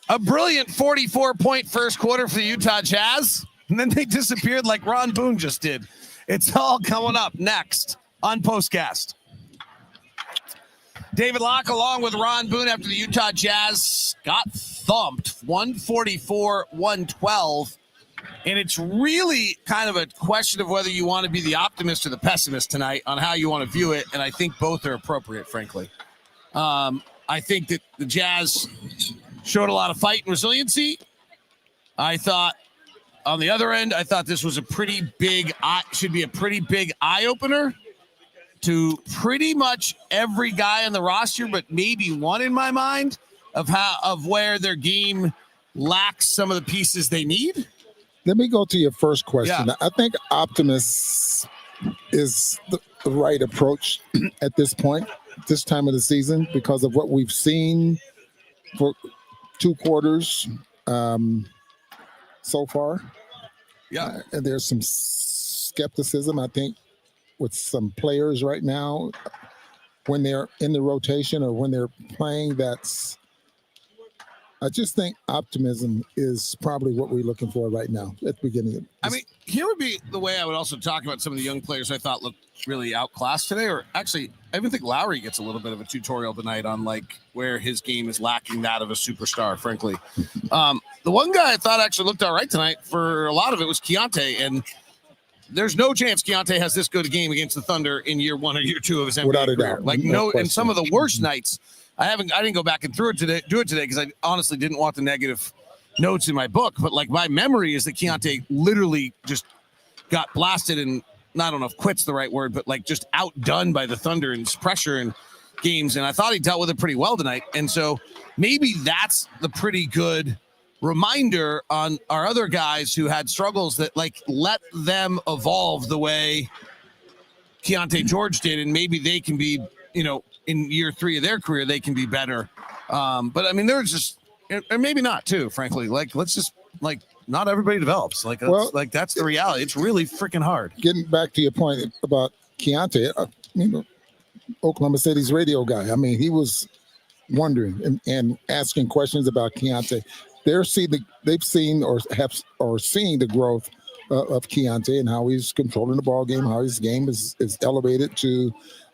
A brilliant 44-point first quarter for the Utah Jazz, and then they disappeared like Ron Boone just did. It's all coming up next on POSTCAST. David Locke along with Ron Boone after the Utah Jazz got thumped 144-112. And it's really kind of a question of whether you want to be the optimist or the pessimist tonight on how you want to view it. And I think both are appropriate, frankly. I think that the Jazz showed a lot of fight and resiliency. I thought on the other end, I thought this was should be a pretty big eye-opener to pretty much every guy on the roster, but maybe one in my mind of where their game lacks some of the pieces they need. Let me go to your first question. Yeah. I think optimist is the right approach at this point, this time of the season, because of what we've seen for 2 quarters so far. Yeah. And there's some skepticism, I think, with some players right now when they're in the rotation or when they're playing. I just think optimism is probably what we're looking for right now at the beginning. Here would be the way I would also talk about some of the young players I thought looked really outclassed today. Or actually, I even think Lauri gets a little bit of a tutorial tonight on like where his game is lacking that of a superstar, frankly. The one guy I thought actually looked all right tonight for a lot of it was Keyonte. And there's no chance Keyonte has this good a game against the Thunder in year 1 or year 2 of his NBA Without a career. doubt. Like in some of the worst nights, I didn't go back and do it today because I honestly didn't want the negative notes in my book. But like my memory is that Keyonte literally just got blasted, and I don't know if quit's the right word, but like just outdone by the Thunder and pressure in games. And I thought he dealt with it pretty well tonight. And so maybe that's the pretty good reminder on our other guys who had struggles, that like let them evolve the way Keyonte George did, and maybe they can be, in year 3 of their career, they can be better. But I mean, there's just, and maybe not too, frankly, like, let's just not everybody develops. That's the reality. It's really freaking hard. Getting back to your point about Keyonte, Oklahoma City's radio guy. I mean, he was wondering and asking questions about Keyonte. They've seen or seeing the growth of Keyonte and how he's controlling the ball game, how his game is elevated to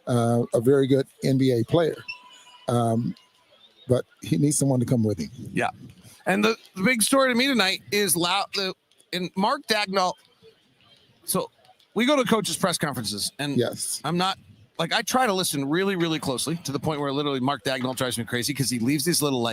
a very good NBA player. But he needs someone to come with him. Yeah. And the big story to me tonight is and Mark Daigneault. So we go to coaches' press conferences, and yes, I'm not I try to listen really, really closely to the point where literally Mark Daigneault drives me crazy because he leaves these little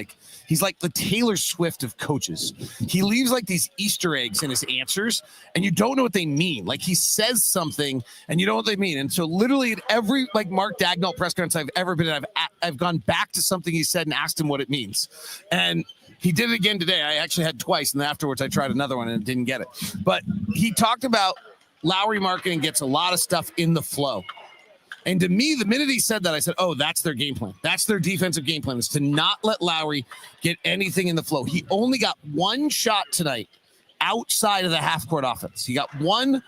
he's like the Taylor Swift of coaches. He leaves like these Easter eggs in his answers, and you don't know what they mean. Like he says something and you don't know what they mean. And so literally at every Mark Daigneault press conference I've ever been in, I've gone back to something he said and asked him what it means. And he did it again today. I actually had twice, and then afterwards I tried another one and didn't get it. But he talked about Lauri Markkanen gets a lot of stuff in the flow. And to me, the minute he said that, I said, oh, that's their game plan. That's their defensive game plan, is to not let Lauri get anything in the flow. He only got 1 shot tonight outside of the half-court offense. He got 1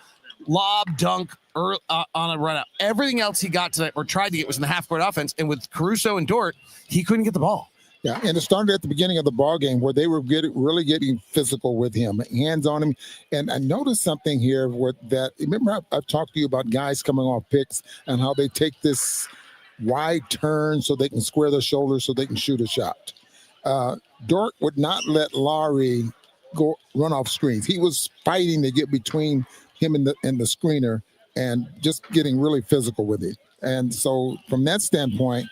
lob dunk on a run-out. Everything else he got tonight or tried to get was in the half-court offense. And with Caruso and Dort, he couldn't get the ball. Yeah, and it started at the beginning of the ball game where they were really getting physical with him, hands on him. And I noticed something here remember I've talked to you about guys coming off picks and how they take this wide turn so they can square their shoulders so they can shoot a shot. Dort would not let Lauri run off screens. He was fighting to get between him and the screener and just getting really physical with it. And so from that standpoint,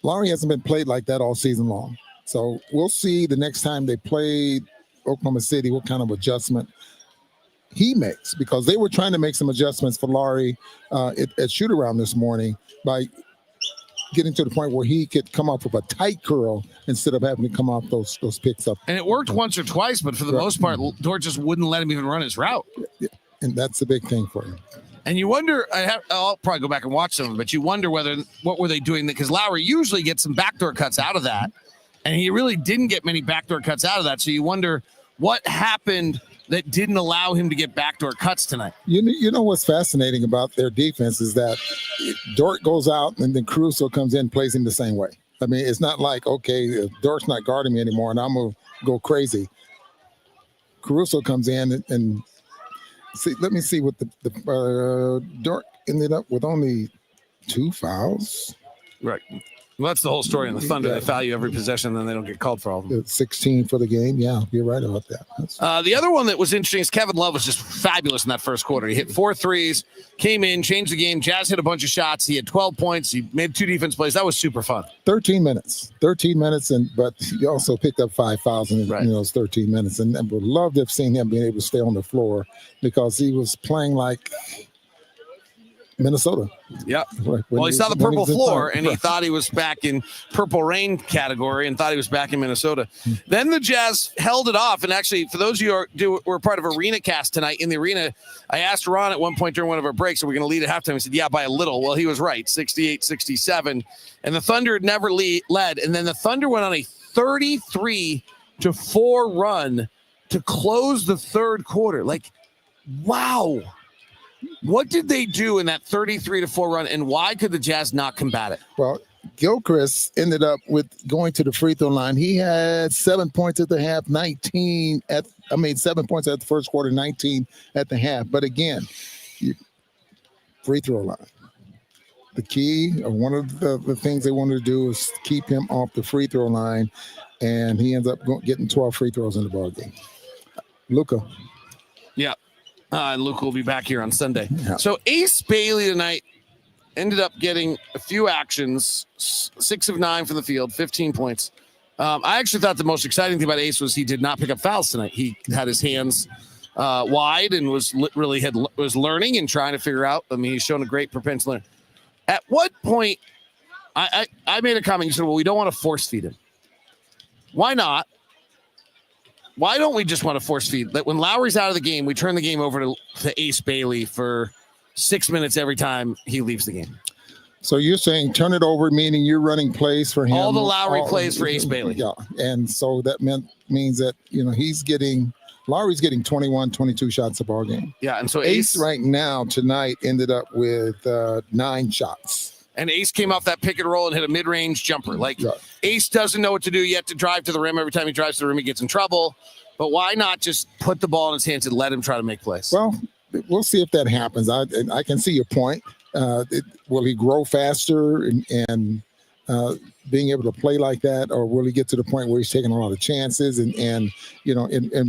Lauri hasn't been played like that all season long. So we'll see the next time they play Oklahoma City what kind of adjustment he makes, because they were trying to make some adjustments for Lauri at shoot-around this morning by getting to the point where he could come off with a tight curl instead of having to come off those picks up. And it worked once or twice, but for the most part, Dort just wouldn't let him even run his route. Yeah. And that's the big thing for him. And you wonder, I'll probably go back and watch some of them, but you wonder what were they doing? Because Lauri usually gets some backdoor cuts out of that, and he really didn't get many backdoor cuts out of that. So you wonder what happened that didn't allow him to get backdoor cuts tonight. You know what's fascinating about their defense is that Dort goes out and then Caruso comes in and plays him the same way. I mean, it's not like, okay, Dort's not guarding me anymore and I'm going to go crazy. Caruso comes in and see. Let me see what the Dort ended up with only 2 fouls. Right. Well, that's the whole story in the Thunder. They value every possession, then they don't get called for all of them. 16 for the game. Yeah, you're right about that. The other one that was interesting is Kevin Love was just fabulous in that first quarter. He hit 4 threes, came in, changed the game. Jazz hit a bunch of shots. He had 12 points. He made 2 defense plays. That was super fun. 13 minutes, but he also picked up 5 fouls in those 13 minutes. And would love to have seen him being able to stay on the floor because he was playing like Minnesota. Yeah. Well, he saw the purple floor and he thought he was back in purple rain category and thought he was back in Minnesota. Then the Jazz held it off. And actually, for those of you who were part of Arena Cast tonight in the arena, I asked Ron at one point during one of our breaks, are we going to lead at halftime? He said, yeah, by a little. Well, he was right, 68-67. And the Thunder had never led. And then the Thunder went on a 33-4 run to close the third quarter. Like, wow. What did they do in that 33-4 run, and why could the Jazz not combat it? Well, Gilchrist ended up with going to the free throw line. He had 7 points at the half, 7 points at the first quarter, 19 at the half. But again, free throw line. The key, or one of the things they wanted to do is keep him off the free throw line, and he ends up getting 12 free throws in the ball game. Luka. Yeah. And Luka will be back here on Sunday. Yeah. So Ace Bailey tonight ended up getting a few actions, 6 of 9 from the field, 15 points. I actually thought the most exciting thing about Ace was he did not pick up fouls tonight. He had his hands wide and was learning and trying to figure out. I mean, he's shown a great propensity to learn. At what point, I made a comment. You said, well, we don't want to force feed him. Why not? Why don't we just want to force feed? That when Lauri's out of the game, we turn the game over to Ace Bailey for 6 minutes every time he leaves the game. So you're saying turn it over, meaning you're running plays for him. All the Lauri plays for Ace Bailey. Yeah, and so that means that Lauri's getting 21, 22 shots a ball game. Yeah, and so Ace right now tonight ended up with 9 shots. And Ace came off that pick and roll and hit a mid-range jumper. Ace doesn't know what to do yet to drive to the rim. Every time he drives to the rim, he gets in trouble. But why not just put the ball in his hands and let him try to make plays? Well, we'll see if that happens. I can see your point. Will he grow faster and being able to play like that, or will he get to the point where he's taking a lot of chances and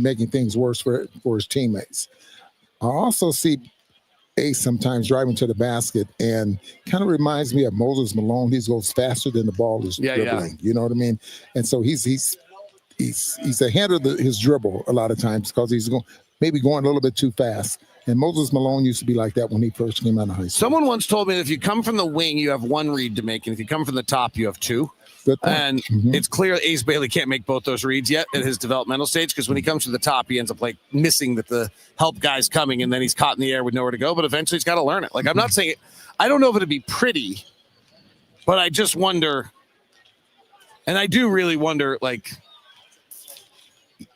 making things worse for his teammates? I also see Ace sometimes driving to the basket and kind of reminds me of Moses Malone. He goes faster than the ball is dribbling. You know what I mean? And so he's ahead of his dribble a lot of times because he's maybe going a little bit too fast. And Moses Malone used to be like that when he first came out of high school. Someone once told me that if you come from the wing, you have 1 read to make, and if you come from the top, you have 2. And it's clear Ace Bailey can't make both those reads yet at his developmental stage, because when he comes to the top, he ends up missing that the help guy's coming, and then he's caught in the air with nowhere to go. But eventually, he's got to learn it. I'm not saying I don't know if it'd be pretty, but I just wonder, and I do really wonder.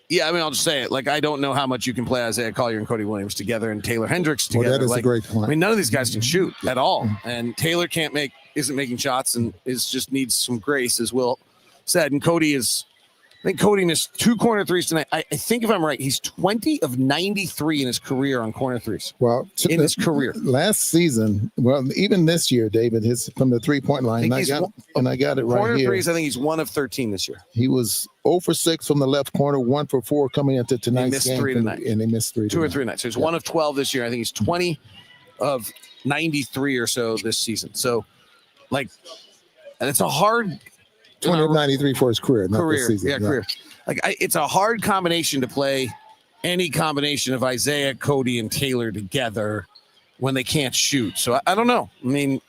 Yeah, I mean, I'll just say it. I don't know how much you can play Isaiah Collier and Cody Williams together and Taylor Hendricks together. Well, that is a great point. I mean, none of these guys can shoot at all, and Taylor isn't making shots and just needs some grace, as Will said. And I think Cody missed 2 corner threes tonight. I think if I'm right, he's 20 of 93 in his career on corner threes. Well, in his career. Last season, even this year, David, his from the 3-point line, I got it right corner here. Threes, I think he's 1 of 13 this year. He was 0 for 6 from the left corner, 1 for 4 coming into tonight's game. 3 tonight. And they missed 3 2 or 3 tonight. So he's 1 of 12 this year. I think he's 20 of 93 or so this season. So, and it's a hard 20 of 93 for his career, not this season. Yeah, career. It's a hard combination to play any combination of Isaiah, Cody, and Taylor together when they can't shoot. So I don't know. I mean,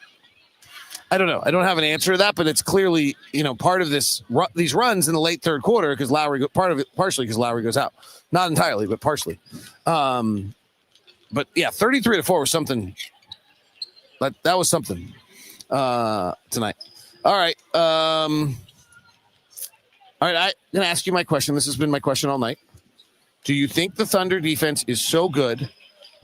I don't know. I don't have an answer to that, but it's clearly, part of these runs in the late third quarter because partially because Lauri goes out. Not entirely, but partially. But yeah, 33-4 was something. That was something tonight. All right. All right, I'm going to ask you my question. This has been my question all night. Do you think the Thunder defense is so good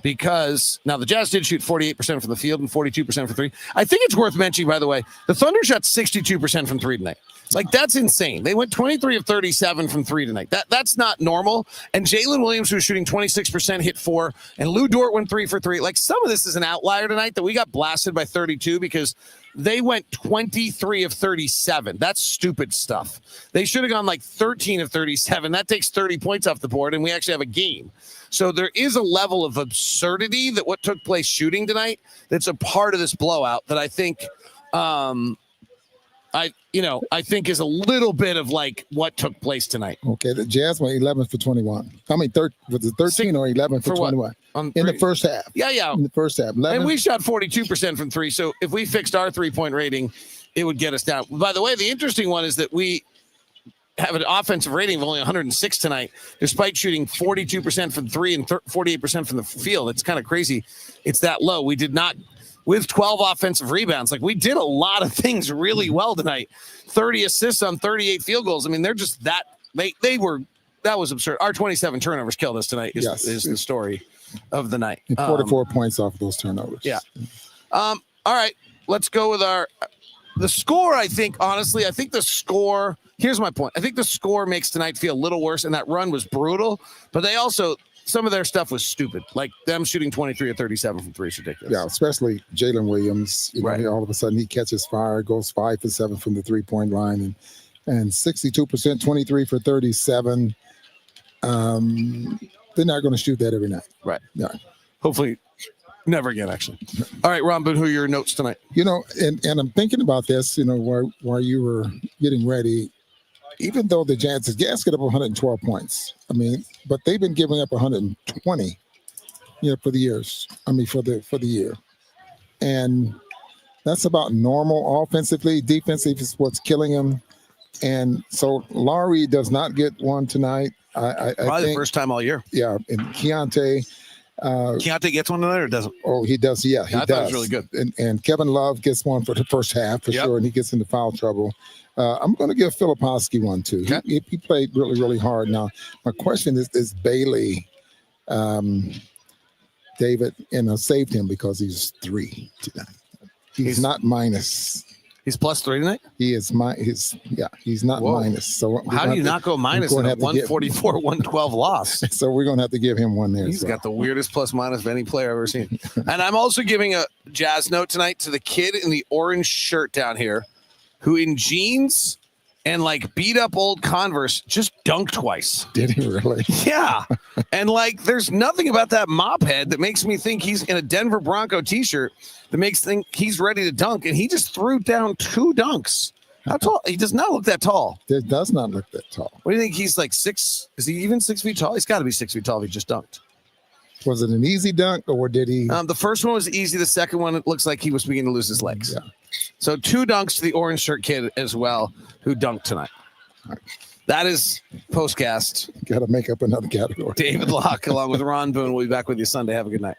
because now the Jazz did shoot 48% from the field and 42% from three. I think it's worth mentioning, by the way, the Thunder shot 62% from three tonight. Like, that's insane. They went 23 of 37 from three tonight. That's not normal. And Jalen Williams, who was shooting 26%, hit 4, and Lou Dort went 3 for 3. Like, some of this is an outlier tonight that we got blasted by 32 because they went 23 of 37. That's stupid stuff. They should have gone like 13 of 37. That takes 30 points off the board, and we actually have a game. So there is a level of absurdity that what took place shooting tonight that's a part of this blowout that I think I think is a little bit of like what took place tonight. Okay, the Jazz went 11 for 21. I mean, was it 13 or 11 for 21? In the first half. Yeah. In the first half. 11. And we shot 42% from three. So if we fixed our three-point rating, it would get us down. By the way, the interesting one is that we have an offensive rating of only 106 tonight, despite shooting 42% from three and 48% from the field. It's kind of crazy. It's that low. We did not, with 12 offensive rebounds, like we did a lot of things really well tonight. 30 assists on 38 field goals. I mean, they're just that, that was absurd. Our 27 turnovers killed us tonight is the story of the night. And 44 points off those turnovers. Yeah. All right, let's go with the score. I think the score, here's my point. I think the score makes tonight feel a little worse, and that run was brutal, but they also, some of their stuff was stupid. Like them shooting 23 or 37 from three is ridiculous. Yeah, especially Jalen Williams. Right. All of a sudden he catches fire, goes 5 for 7 from the 3-point line, and 62%, 23 for 37. They're not going to shoot that every night. Right. Yeah. Hopefully never again, actually. All right, Ron Boone, who are your notes tonight? And I'm thinking about this, while you were getting ready. Even though the Jazz get up 112 points, I mean, but they've been giving up 120, for the years. I mean, for the year, and that's about normal offensively. Defensively is what's killing them, and so Lauri does not get one tonight. I Probably think, the first time all year. Yeah, and Keyonte. Keyonte gets one tonight or doesn't? Oh, he does. Yeah, he I does. thought it was really good. And Kevin Love gets one for the first half for sure, and he gets into foul trouble. I'm going to give Filipowski one too. Okay. He played really, really hard. Now, my question is Bailey, David, saved him because he's 3 tonight. He's not minus. He's +3 tonight? He is he's not minus. So how do you not go minus in a 144-112 loss? So we're going to have to give him one there. He's got the weirdest plus-minus of any player I've ever seen. And I'm also giving a Jazz note tonight to the kid in the orange shirt down here, who in jeans and like beat up old Converse just dunked twice. Did he really? Yeah. And like, there's nothing about that mop head that makes me think he's in a Denver Bronco t-shirt that makes think he's ready to dunk. And he just threw down 2 dunks. How tall? He does not look that tall. It does not look that tall. What do you think? He's like 6. Is he even 6 feet tall? He's got to be 6 feet tall if he just dunked. Was it an easy dunk or did he? The first one was easy. The second one, it looks like he was beginning to lose his legs. Yeah. So 2 dunks to the orange shirt kid as well, who dunked tonight. That is POSTCAST. Got to make up another category. David Locke along with Ron Boone. We'll be back with you Sunday. Have a good night.